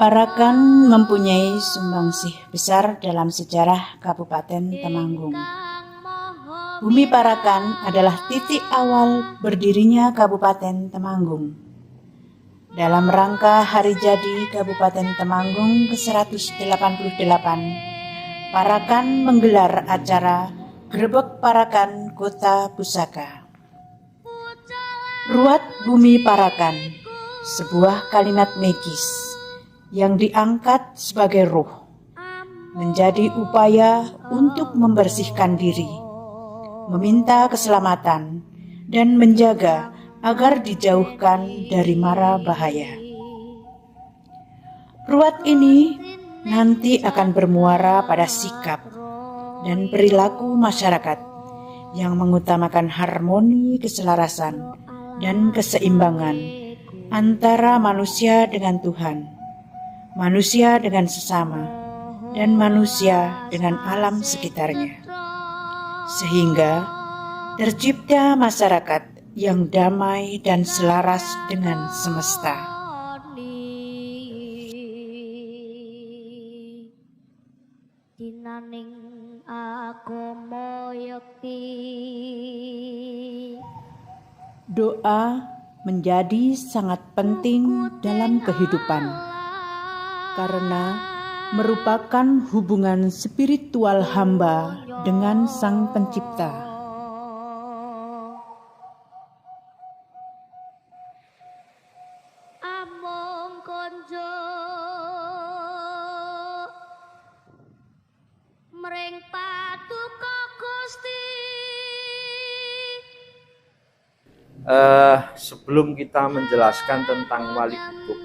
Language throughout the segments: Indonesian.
Parakan mempunyai sumbangsih besar dalam sejarah Kabupaten Temanggung. Bumi Parakan adalah titik awal berdirinya Kabupaten Temanggung. Dalam rangka hari jadi Kabupaten Temanggung ke-188, Parakan menggelar acara Grebek Parakan Kota Pusaka. Ruat Bumi Parakan, sebuah kalimat magis yang diangkat sebagai ruh, menjadi upaya untuk membersihkan diri, meminta keselamatan, dan menjaga agar dijauhkan dari mara bahaya. Ruat ini nanti akan bermuara pada sikap dan perilaku masyarakat yang mengutamakan harmoni, keselarasan, dan keseimbangan antara manusia dengan Tuhan, manusia dengan sesama, dan manusia dengan alam sekitarnya, sehingga tercipta masyarakat yang damai dan selaras dengan semesta. Doa menjadi sangat penting dalam kehidupan, karena merupakan hubungan spiritual hamba dengan Sang Pencipta. Sebelum kita menjelaskan tentang wali kutub,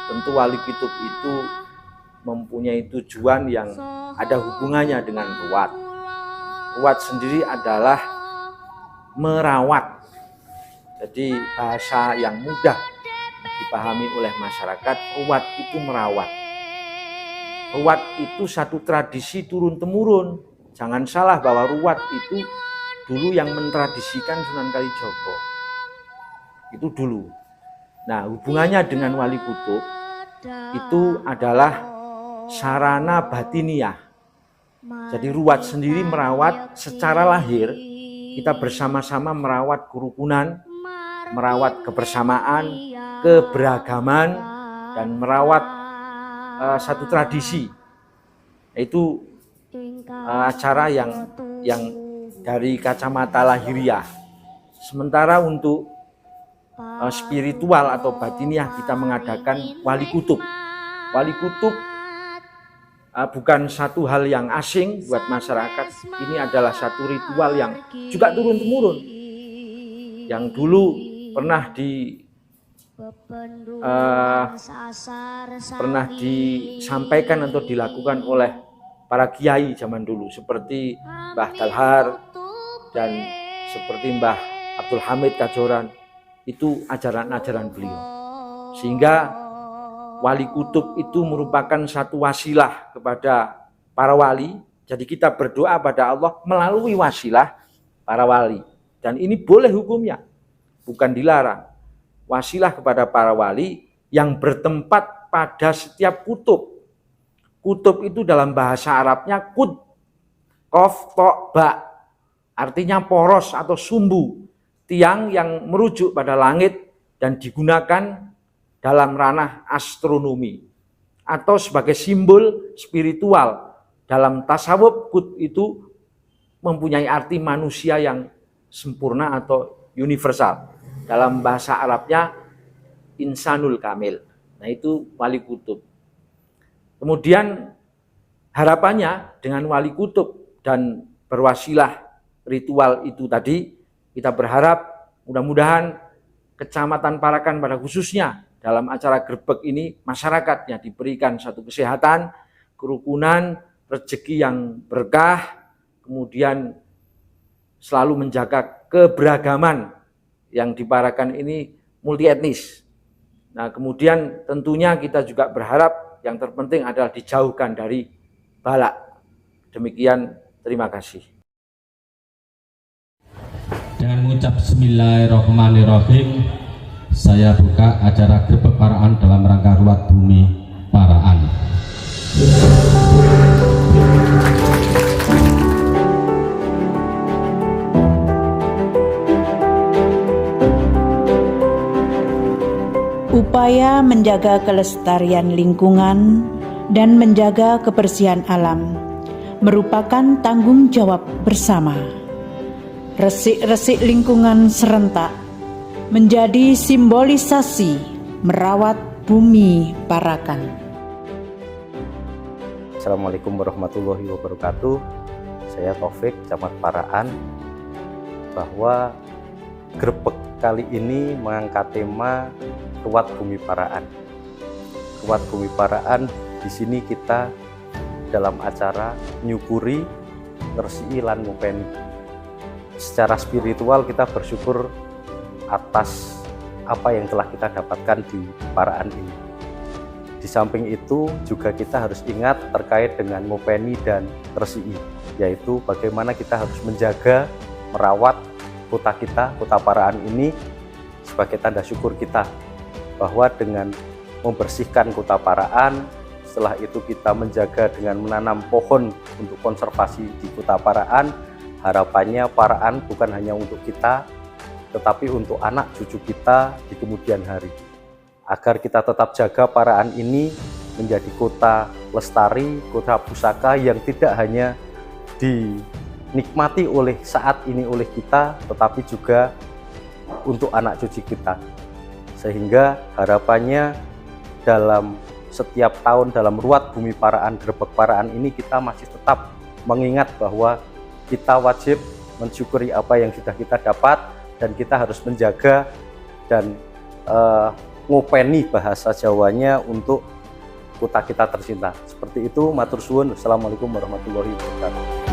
tentu wali kutub itu mempunyai tujuan yang ada hubungannya dengan ruat. Ruat sendiri adalah merawat. Jadi bahasa yang mudah dipahami oleh masyarakat, ruat itu merawat. Ruat itu satu tradisi turun-temurun. Jangan salah bahwa ruat itu dulu yang mentradisikan Sunan Kalijogo. Itu dulu. Nah, hubungannya dengan wali kutub itu adalah sarana batiniah. Jadi ruat sendiri merawat secara lahir, kita bersama-sama merawat kerukunan, merawat kebersamaan, keberagaman, dan merawat satu tradisi. Itu acara yang dari kacamata lahiriah. Sementara untuk spiritual atau batiniah kita mengadakan wali kutub. Wali kutub bukan satu hal yang asing buat masyarakat. Ini adalah satu ritual yang juga turun-temurun, yang dulu pernah disampaikan atau dilakukan oleh para kiai zaman dulu, seperti Mbah Dalhar dan seperti Mbah Abdul Hamid Kajoran. Itu ajaran-ajaran beliau. Sehingga wali kutub itu merupakan satu wasilah kepada para wali. Jadi kita berdoa pada Allah melalui wasilah para wali. Dan ini boleh hukumnya, bukan dilarang. Wasilah kepada para wali yang bertempat pada setiap kutub. Kutub itu dalam bahasa Arabnya kud, kof, tok, ba. Artinya poros atau sumbu. Tiang yang merujuk pada langit dan digunakan dalam ranah astronomi atau sebagai simbol spiritual. Dalam tasawuf, kut itu mempunyai arti manusia yang sempurna atau universal. Dalam bahasa Arabnya insanul kamil. Nah, itu wali kutub. Kemudian harapannya dengan wali kutub dan berwasilah ritual itu tadi, kita berharap mudah-mudahan Kecamatan Parakan pada khususnya dalam acara grebek ini masyarakatnya diberikan satu kesehatan, kerukunan, rezeki yang berkah, kemudian selalu menjaga keberagaman yang di Parakan ini multi etnis. Nah, kemudian tentunya kita juga berharap yang terpenting adalah dijauhkan dari balak. Demikian, terima kasih. Dengan mengucap Bismillahirrahmanirrahim, saya buka acara grebek Parakan dalam rangka ruat bumi Paraan. Upaya menjaga kelestarian lingkungan dan menjaga kebersihan alam merupakan tanggung jawab bersama. Resik-resik lingkungan serentak menjadi simbolisasi merawat bumi Parakan. Assalamualaikum warahmatullahi wabarakatuh. Saya Taufik, Camat Paraan. Bahwa grebek kali ini mengangkat tema Ruwat Bumi Paraan. Ruwat Bumi Paraan, di sini kita dalam acara nyukuri, ngersii lan ngupeni. Secara spiritual kita bersyukur atas apa yang telah kita dapatkan di Paraan ini. Di samping itu juga kita harus ingat terkait dengan ngupeni dan ngersii, yaitu bagaimana kita harus menjaga, merawat kota kita, kota Paraan ini sebagai tanda syukur kita bahwa dengan membersihkan kota Paraan, setelah itu kita menjaga dengan menanam pohon untuk konservasi di kota Paraan. Harapannya Paraan bukan hanya untuk kita, tetapi untuk anak cucu kita di kemudian hari. Agar kita tetap jaga Paraan ini menjadi kota lestari, kota pusaka yang tidak hanya dinikmati oleh saat ini oleh kita, tetapi juga untuk anak cucu kita. Sehingga harapannya dalam setiap tahun dalam Ruwat Bumi Paraan, Grebek Paraan ini kita masih tetap mengingat bahwa kita wajib mensyukuri apa yang sudah kita dapat dan kita harus menjaga dan ngopeni bahasa Jawanya untuk kota kita tercinta. Seperti itu, matur suwun. Assalamualaikum warahmatullahi wabarakatuh.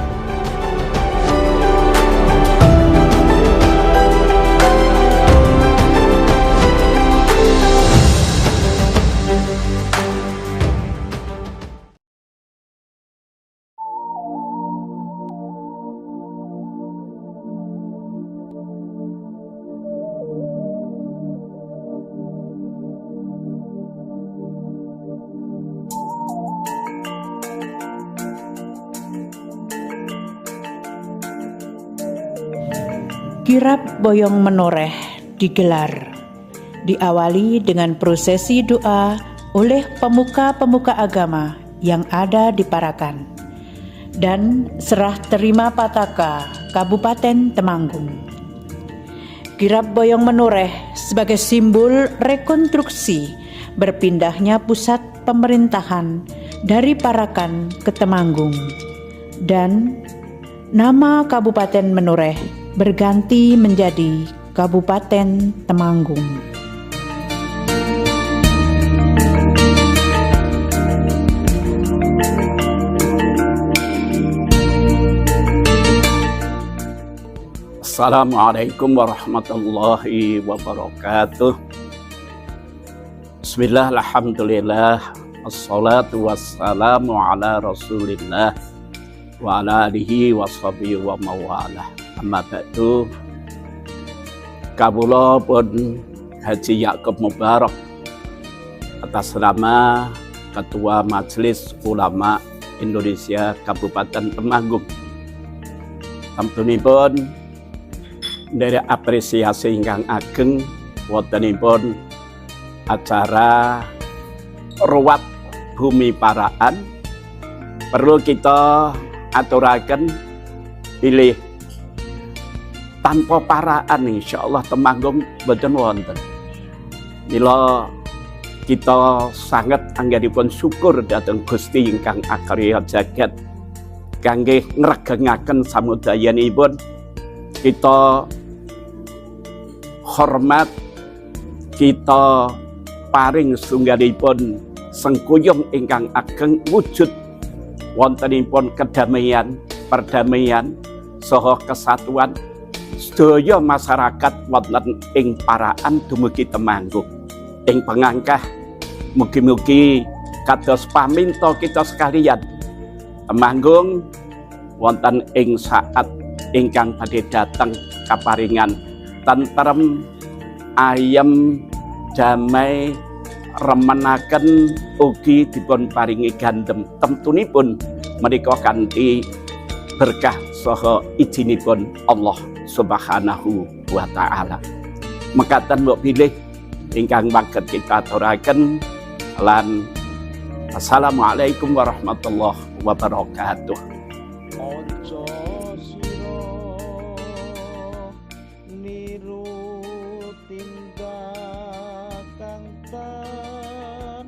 Kirab Boyong Menoreh digelar, diawali dengan prosesi doa oleh pemuka-pemuka agama yang ada di Parakan dan serah terima Pataka Kabupaten Temanggung. Kirab Boyong Menoreh sebagai simbol rekonstruksi berpindahnya pusat pemerintahan dari Parakan ke Temanggung, dan nama Kabupaten Menoreh berganti menjadi Kabupaten Temanggung. Assalamualaikum warahmatullahi wabarakatuh. Bismillah, alhamdulillah, assalatu wassalamu ala rasulillah wa ala alihi wa sahbihi wa mawalah. Amma ba'du, kawula pun Haji Ya'qub Mubarak atas nama Ketua Majelis Ulama Indonesia Kabupaten Temanggung. Tamtunipun dari apresiasi ingkang ageng wontenipun acara Ruwat Bumi Paraan perlu kita aturaken pilih tanpa Paraan insyaallah Temanggung boten wonten. Mila kita sangat anggenipun syukur dhateng Gusti ingkang akarya jagat kangge ngregengaken samudayanipun. Kita hormat, kita paring sunggalipun sengkuyung ingkang ageng wujud wontenipun kedamaian, perdamaian saha kesatuan sedaya masyarakat wonten ing Paraan dumugi Temanggung. Ing pangangkah mugi-mugi kados paminta kita sekalian, Temanggung wonten ing saat ingkang badhe dateng kaparingan tentrem, ayem, damai, remenaken ugi dipun paringi gandem temtunipun menika kanthi berkah saha ijinipun Allah Subhanahu wa taala. Mekaten mbok pilih ingkang saged kita aturaken lan assalamualaikum warahmatullahi wabarakatuh. Ojo siro niru tindakan tan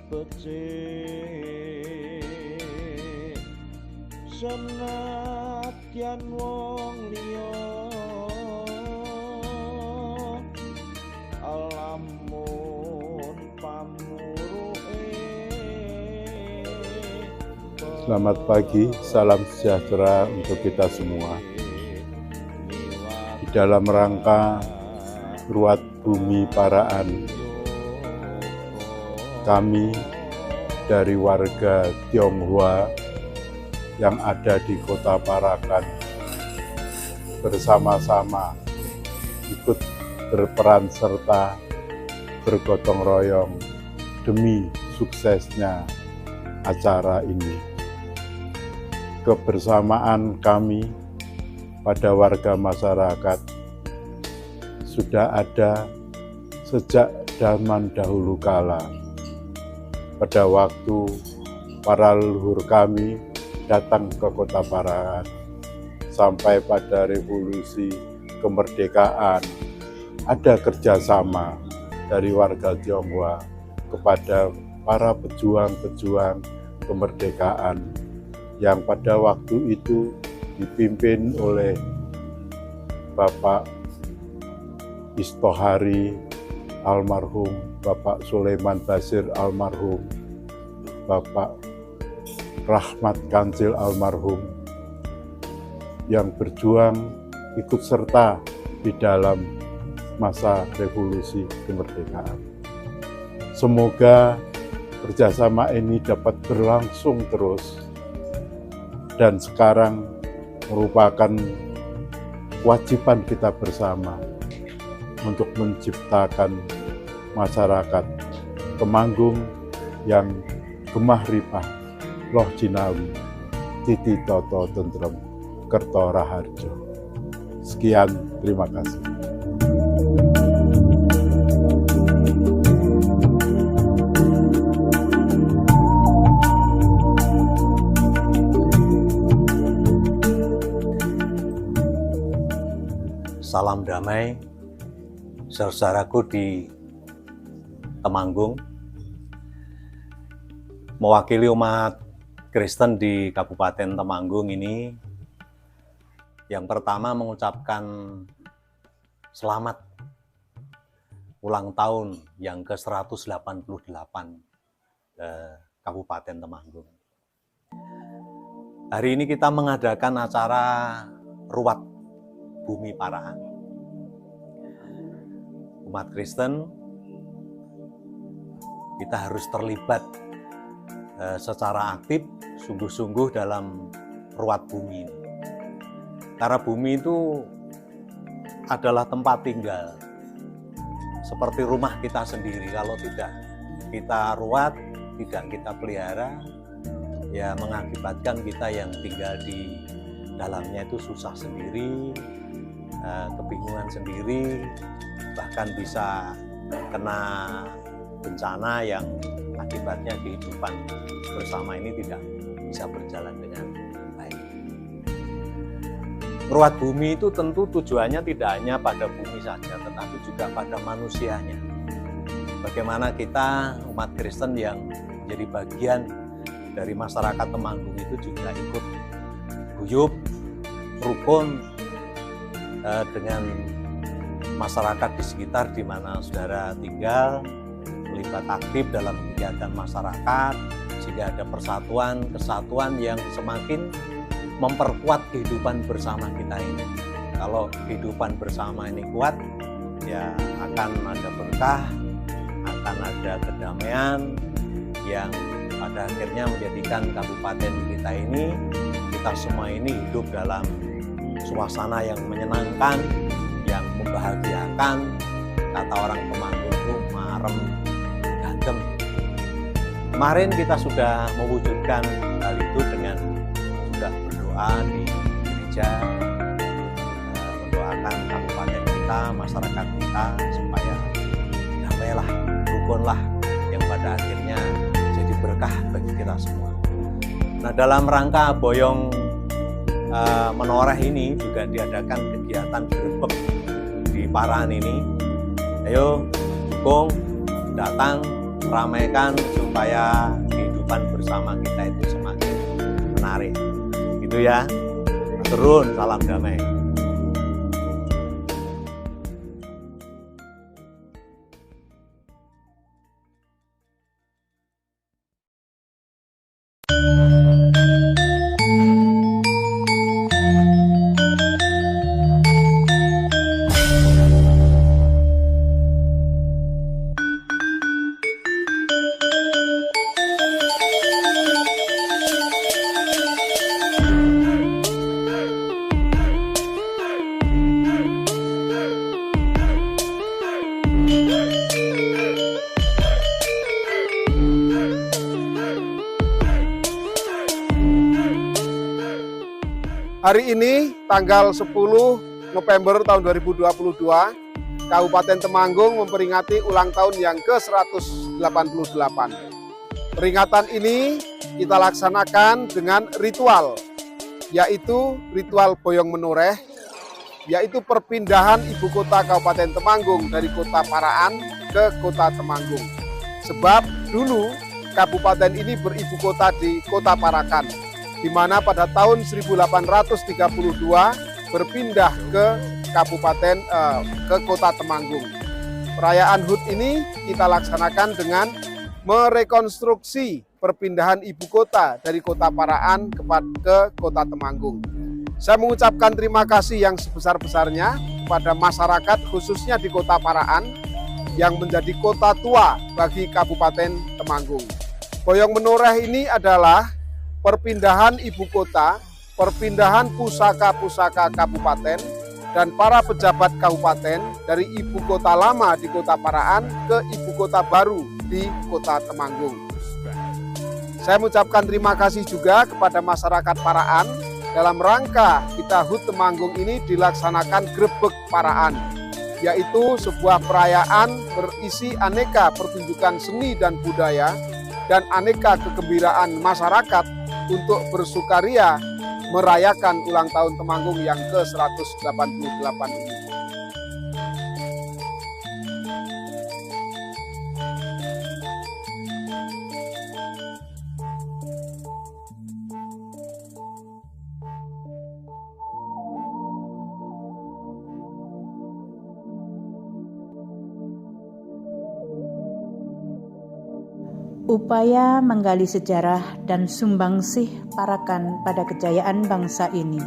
becik senadyan wong liya alamun pamuruke. Selamat pagi, salam sejahtera untuk kita semua. Di dalam rangka Ruat Bumi Paraan, kami dari warga Tionghoa yang ada di Kota Parakan bersama-sama ikut berperan serta bergotong royong demi suksesnya acara ini. Kebersamaan kami pada warga masyarakat sudah ada sejak zaman dahulu kala. Pada waktu para leluhur kami datang ke Kota Parakan sampai pada revolusi kemerdekaan, ada kerjasama dari warga Tionghoa kepada para pejuang-pejuang kemerdekaan yang pada waktu itu dipimpin oleh Bapak Istohari almarhum, Bapak Sulaiman Basir almarhum, Bapak Rahmat Kancil almarhum, yang berjuang ikut serta di dalam masa revolusi kemerdekaan. Semoga kerjasama ini dapat berlangsung terus dan sekarang merupakan kewajiban kita bersama untuk menciptakan masyarakat Temanggung yang gemah ripah, loh jinawi, titi toto tentrem, kerto raharjo. Sekian, terima kasih. Salam damai, saudaraku di Temanggung. Mewakili umat Kristen di Kabupaten Temanggung ini, yang pertama mengucapkan selamat ulang tahun yang ke-188 Kabupaten Temanggung. Hari ini kita mengadakan acara Ruat Bumi Paraan. Umat Kristen, kita harus terlibat secara aktif, sungguh-sungguh dalam ruat bumi ini. Karena bumi itu adalah tempat tinggal, seperti rumah kita sendiri. Kalau tidak kita ruat, tidak kita pelihara, ya mengakibatkan kita yang tinggal di dalamnya itu susah sendiri, kebingungan sendiri, bahkan bisa kena bencana yang akibatnya kehidupan bersama ini tidak bisa berjalan dengan baik. Ruat bumi itu tentu tujuannya tidak hanya pada bumi saja, tetapi juga pada manusianya. Bagaimana kita umat Kristen yang menjadi bagian dari masyarakat Temanggung itu juga ikut guyup, rukun dengan masyarakat di sekitar di mana saudara tinggal, terlibat aktif dalam kegiatan masyarakat, sehingga ada persatuan, kesatuan yang semakin memperkuat kehidupan bersama kita ini. Kalau kehidupan bersama ini kuat, ya akan ada berkah, akan ada kedamaian yang pada akhirnya menjadikan kabupaten kita ini, kita semua ini hidup dalam suasana yang menyenangkan, yang membahagiakan. Kata orang Temanggung itu marem ganteng. Kemarin kita sudah mewujudkan hal itu dengan sudah berdoa di gereja, mendoakan kabupaten kita, masyarakat kita supaya damailah, rukunlah, yang pada akhirnya jadi berkah bagi kita semua. Nah, dalam rangka Boyong Menoreh ini juga diadakan kegiatan grebek di Paraan ini. Ayo dukung, datang, ramaikan supaya kehidupan bersama kita itu semakin menarik. Gitu ya. Turun, salam damai. Hari ini tanggal 10 November tahun 2022, Kabupaten Temanggung memperingati ulang tahun yang ke-188. Peringatan ini kita laksanakan dengan ritual, yaitu ritual Boyong Menoreh, yaitu perpindahan ibu kota Kabupaten Temanggung dari kota Paraan ke kota Temanggung. Sebab dulu kabupaten ini beribu kota di kota Parakan, di mana pada tahun 1832 berpindah ke kabupaten ke kota Temanggung. Perayaan HUT ini kita laksanakan dengan merekonstruksi perpindahan ibu kota dari kota Paraan ke kota Temanggung. Saya mengucapkan terima kasih yang sebesar-besarnya kepada masyarakat khususnya di kota Paraan yang menjadi kota tua bagi Kabupaten Temanggung. Boyong Menoreh ini adalah perpindahan ibu kota, perpindahan pusaka-pusaka kabupaten, dan para pejabat kabupaten dari ibu kota lama di kota Paraan ke ibu kota baru di kota Temanggung. Saya mengucapkan terima kasih juga kepada masyarakat Paraan. Dalam rangka kita HUT Temanggung ini dilaksanakan grebek Paraan, yaitu sebuah perayaan berisi aneka pertunjukan seni dan budaya dan aneka kegembiraan masyarakat untuk bersukaria merayakan ulang tahun Temanggung yang ke-188 ini. Upaya menggali sejarah dan sumbangsih Parakan pada kejayaan bangsa ini.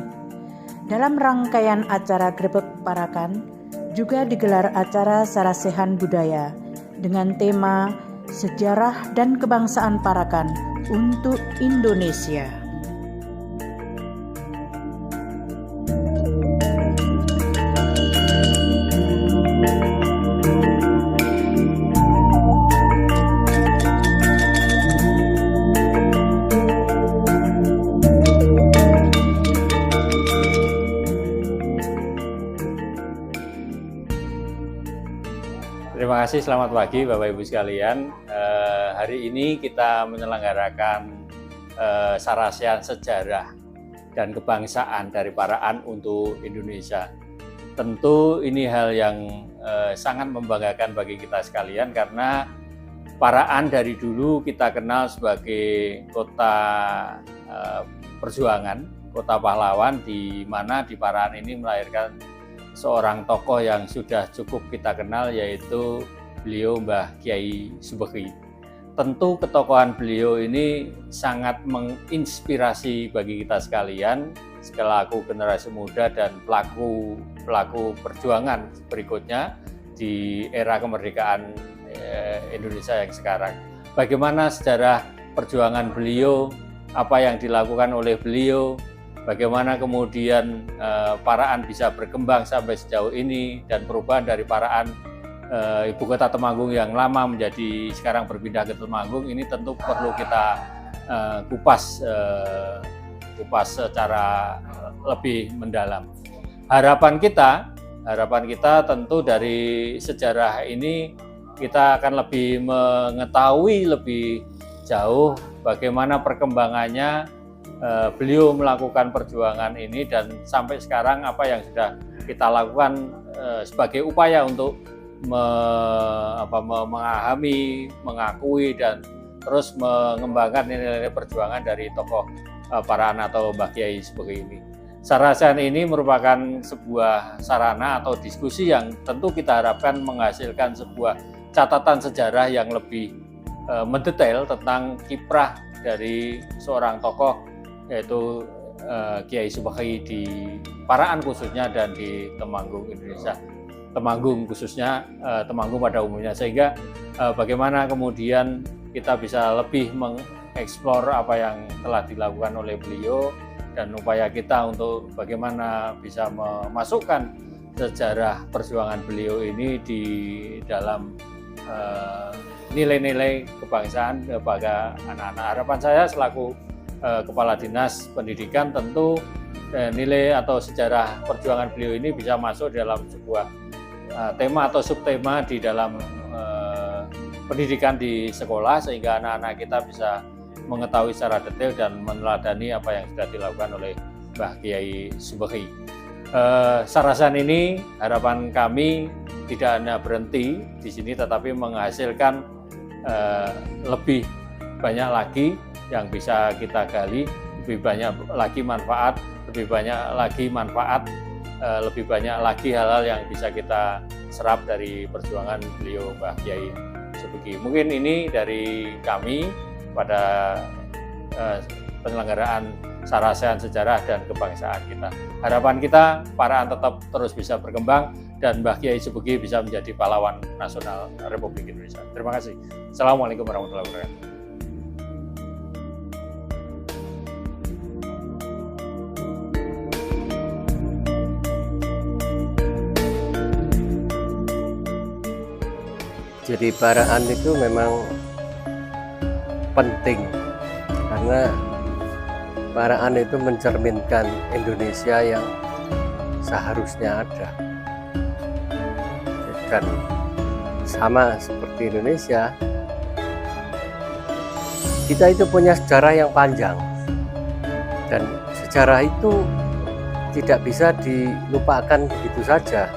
Dalam rangkaian acara Grebek Parakan, juga digelar acara sarasehan budaya dengan tema Sejarah dan Kebangsaan Parakan untuk Indonesia. Terima kasih, selamat pagi Bapak Ibu sekalian. Hari ini kita menyelenggarakan sarasehan sejarah dan kebangsaan dari Paraan untuk Indonesia. Tentu ini hal yang sangat membanggakan bagi kita sekalian karena Paraan dari dulu kita kenal sebagai kota perjuangan, kota pahlawan, di mana di Paraan ini melahirkan seorang tokoh yang sudah cukup kita kenal, yaitu beliau Mbah Kyai Subaghi. Tentu ketokohan beliau ini sangat menginspirasi bagi kita sekalian selaku generasi muda dan pelaku perjuangan berikutnya di era kemerdekaan Indonesia yang sekarang. Bagaimana sejarah perjuangan beliau, apa yang dilakukan oleh beliau, bagaimana kemudian Paraan bisa berkembang sampai sejauh ini, dan perubahan dari Paraan ibu kota Temanggung yang lama menjadi sekarang berpindah ke Temanggung, ini tentu perlu kita kupas secara lebih mendalam. Harapan kita tentu dari sejarah ini kita akan lebih mengetahui lebih jauh bagaimana perkembangannya beliau melakukan perjuangan ini, dan sampai sekarang apa yang sudah kita lakukan sebagai upaya untuk memahami, mengakui, dan terus mengembangkan nilai-nilai perjuangan dari tokoh Parahan atau Mbah Kyai Subaghi ini. Sarasehan ini merupakan sebuah sarana atau diskusi yang tentu kita harapkan menghasilkan sebuah catatan sejarah yang lebih mendetail tentang kiprah dari seorang tokoh, yaitu Kyai Subaghi di Parahan khususnya dan di Temanggung Indonesia. Temanggung khususnya, Temanggung pada umumnya, sehingga bagaimana kemudian kita bisa lebih mengeksplor apa yang telah dilakukan oleh beliau, dan upaya kita untuk bagaimana bisa memasukkan sejarah perjuangan beliau ini di dalam nilai-nilai kebangsaan kepada anak-anak. Harapan saya selaku Kepala Dinas Pendidikan, tentu nilai atau sejarah perjuangan beliau ini bisa masuk dalam sebuah tema atau subtema di dalam pendidikan di sekolah, sehingga anak-anak kita bisa mengetahui secara detail dan meneladani apa yang sudah dilakukan oleh Mbah Kyai Subaghi. Sarasehan ini harapan kami tidak hanya berhenti di sini, tetapi menghasilkan lebih banyak lagi yang bisa kita gali, lebih banyak lagi manfaat, lebih banyak lagi hal-hal yang bisa kita serap dari perjuangan beliau Mbah Kyai Subaghi. Mungkin ini dari kami pada penyelenggaraan Sarasehan Sejarah dan Kebangsaan kita. Harapan kita Parahan tetap terus bisa berkembang dan Mbah Kyai Subaghi bisa menjadi pahlawan nasional Republik Indonesia. Terima kasih. Assalamualaikum warahmatullahi wabarakatuh. Jadi Parahan itu memang penting karena Parahan itu mencerminkan Indonesia yang seharusnya ada. Dan sama seperti Indonesia, kita itu punya sejarah yang panjang, dan sejarah itu tidak bisa dilupakan begitu saja.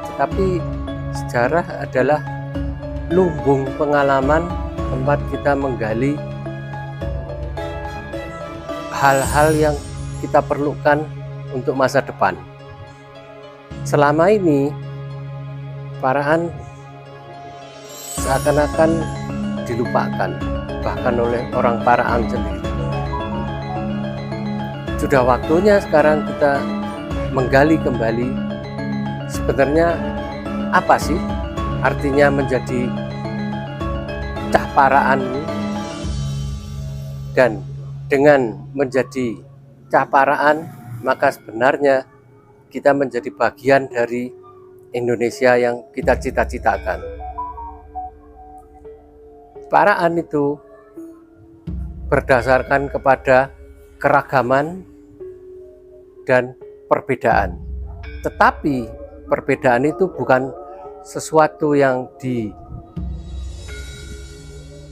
Tetapi sejarah adalah lumbung pengalaman tempat kita menggali hal-hal yang kita perlukan untuk masa depan. Selama ini Parahan seakan-akan dilupakan, bahkan oleh orang Parahan sendiri. Sudah waktunya sekarang kita menggali kembali sebenarnya apa sih artinya menjadi cah Parahan, dan dengan menjadi cah Parahan maka sebenarnya kita menjadi bagian dari Indonesia yang kita cita-citakan. Parahan itu berdasarkan kepada keragaman dan perbedaan. Tetapi perbedaan itu bukan sesuatu yang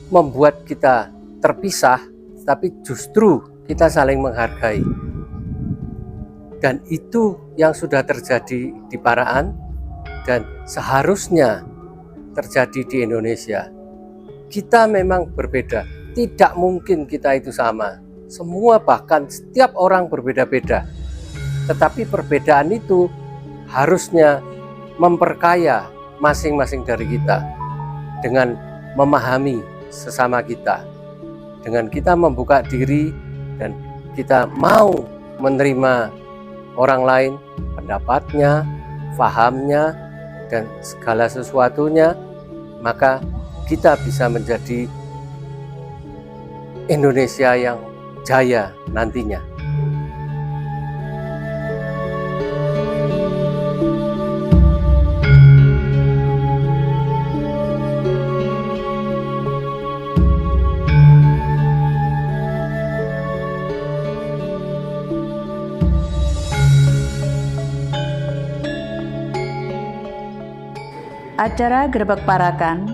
membuat kita terpisah, tapi justru kita saling menghargai. Dan itu yang sudah terjadi di Parahan dan seharusnya terjadi di Indonesia. Kita memang berbeda, tidak mungkin kita itu sama. Semua, bahkan setiap orang berbeda-beda. Tetapi perbedaan itu harusnya memperkaya masing-masing dari kita dengan memahami sesama kita, dengan kita membuka diri dan kita mau menerima orang lain, pendapatnya, fahamnya, dan segala sesuatunya, maka kita bisa menjadi Indonesia yang jaya nantinya. Acara Grebek Parakan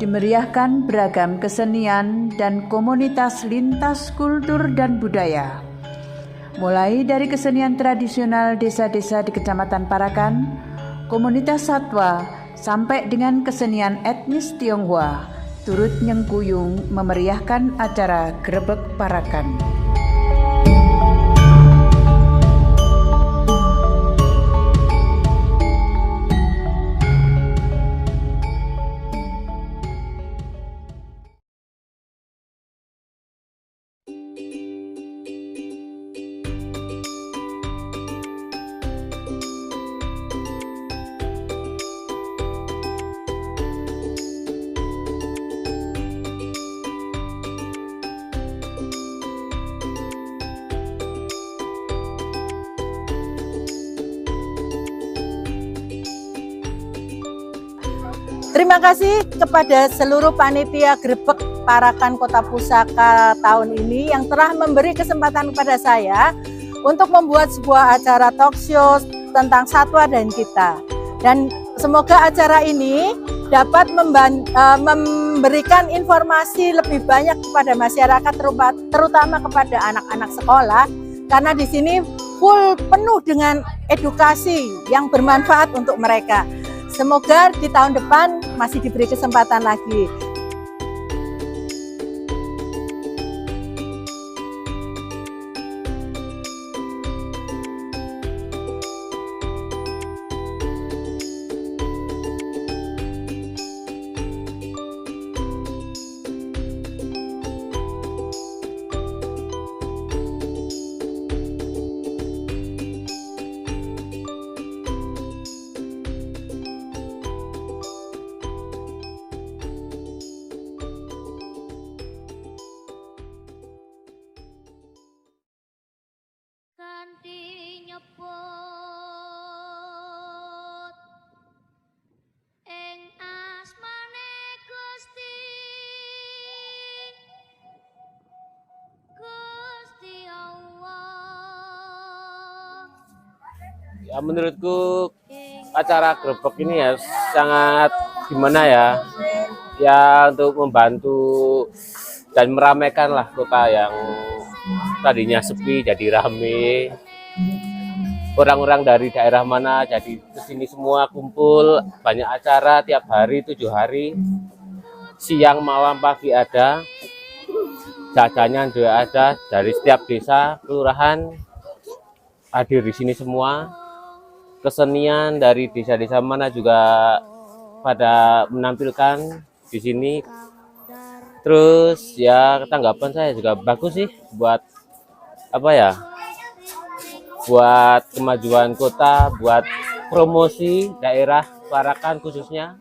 dimeriahkan beragam kesenian dan komunitas lintas kultur dan budaya. Mulai dari kesenian tradisional desa-desa di Kecamatan Parakan, komunitas satwa, sampai dengan kesenian etnis Tionghoa, turut nyengkuyung memeriahkan acara Grebek Parakan. Terima kasih kepada seluruh panitia Grebek Parakan Kota Pusaka tahun ini yang telah memberi kesempatan kepada saya untuk membuat sebuah acara talk show tentang satwa dan kita. Dan semoga acara ini dapat memberikan informasi lebih banyak kepada masyarakat, terutama kepada anak-anak sekolah, karena di sini penuh dengan edukasi yang bermanfaat untuk mereka. Semoga di tahun depan masih diberi kesempatan lagi. Ya, menurutku acara Grebek ini ya sangat gimana ya untuk membantu dan meramaikan lah kota yang tadinya sepi jadi rame. Orang-orang dari daerah mana jadi kesini semua kumpul, banyak acara tiap hari 7 hari, siang malam pagi ada, jajannya juga ada dari setiap desa kelurahan hadir di sini semua. Kesenian dari desa-desa mana juga pada menampilkan di sini. Terus ya tanggapan saya juga bagus sih buat buat kemajuan kota, buat promosi daerah Parakan khususnya.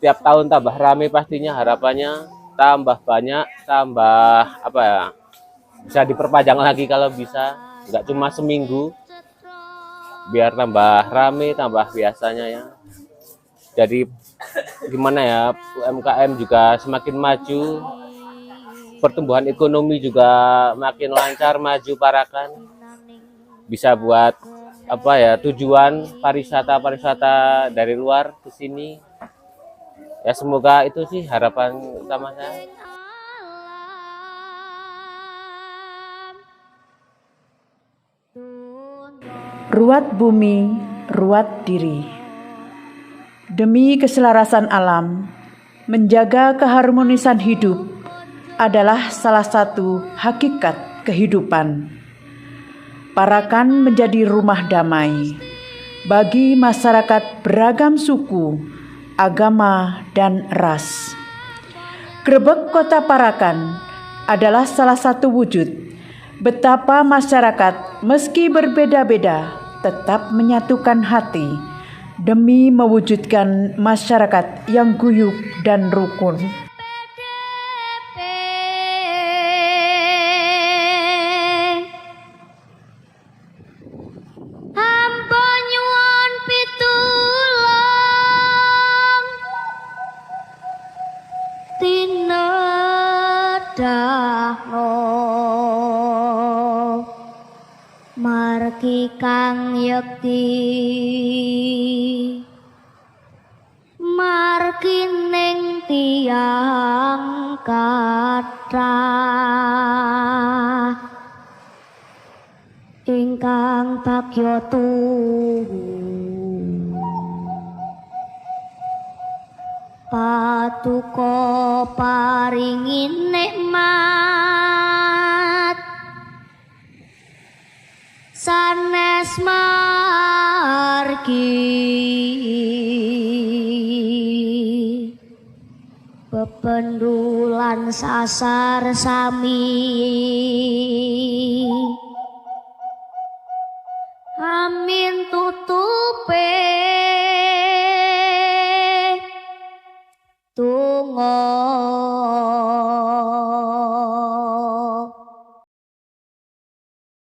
Tiap tahun tambah ramai pastinya, harapannya tambah banyak, tambah bisa diperpanjang lagi kalau bisa. Nggak cuma seminggu, biar tambah rame, tambah biasanya ya. Jadi gimana ya, UMKM juga semakin maju, pertumbuhan ekonomi juga makin lancar maju Parakan, bisa buat tujuan pariwisata dari luar ke sini. Ya semoga itu sih harapan utama saya. Ruat bumi, ruat diri. Demi keselarasan alam, menjaga keharmonisan hidup adalah salah satu hakikat kehidupan. Parakan menjadi rumah damai bagi masyarakat beragam suku, agama, dan ras. Grebek Kota Parakan adalah salah satu wujud betapa masyarakat meski berbeda-beda tetap menyatukan hati demi mewujudkan masyarakat yang guyup dan rukun. Mari margi kang yekti margining tiyang kathah ingkang bagya Paduka paringi nikmat sanes margi bebendulan sasar sami amin tutupe tungo